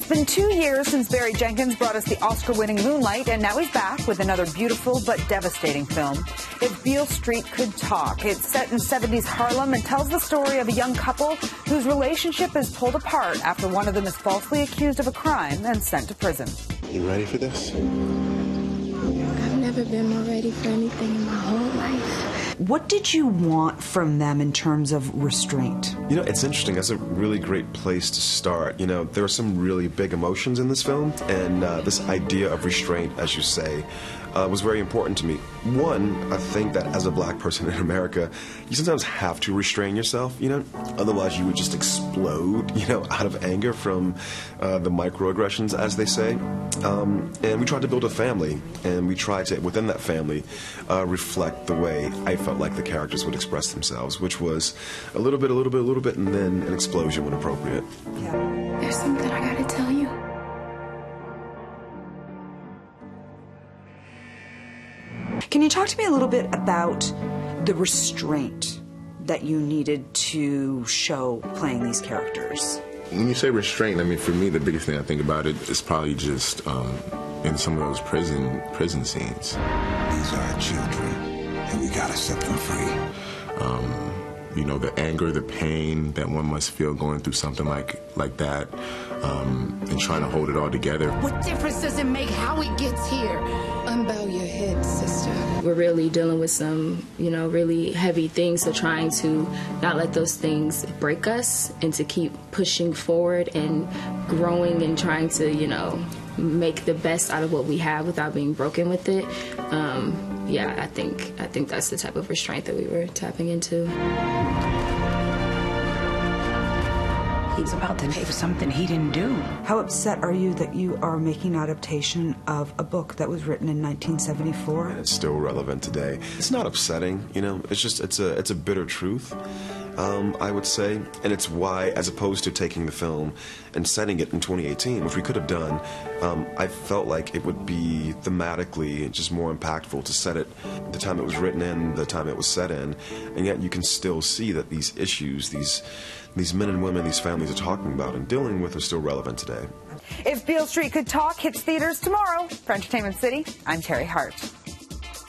It's been 2 years since Barry Jenkins brought us the Oscar-winning Moonlight, and now he's back with another beautiful but devastating film. If Beale Street Could Talk. It's set in 70s Harlem and tells the story of a young couple whose relationship is pulled apart after one of them is falsely accused of a crime and sent to prison. You ready for this? I've never been more ready for anything in my whole life. What did you want from them in terms of restraint? You know, it's interesting. That's a really great place to start. You know, there are some really big emotions in this film, and this idea of restraint, as you say, was very important to me. One, I think that as a black person in America, you sometimes have to restrain yourself, you know, otherwise you would just explode, you know, out of anger from the microaggressions, as they say. And we tried to build a family, and we tried to, within that family, reflect the way I felt like the characters would express themselves, which was a little bit, and then an explosion when appropriate. Yeah. There's something I gotta tell you. Can you talk to me a little bit about the restraint that you needed to show playing these characters? When you say restraint, I mean, for me, the biggest thing I think about it is probably just in some of those prison scenes. These are our children, and we gotta set them free. You know, the anger, the pain that one must feel going through something like that, and trying to hold it all together. What difference does it make how it gets here? Unbow your head, sister. We're really dealing with some, you know, really heavy things, so trying to not let those things break us and to keep pushing forward and growing and trying to, you know, make the best out of what we have without being broken with it. Yeah, I think that's the type of restraint that we were tapping into. He's about to pay for something he didn't do. How upset are you that you are making an adaptation of a book that was written in 1974? And it's still relevant today. It's not upsetting, you know, it's just, it's a bitter truth. I would say, and it's why, as opposed to taking the film and setting it in 2018, which we could have done, I felt like it would be thematically just more impactful to set it the time it was written in, the time it was set in, and yet you can still see that these issues, these men and women, these families are talking about and dealing with are still relevant today. If Beale Street Could Talk hits theaters tomorrow. For Entertainment City, I'm Terry Hart.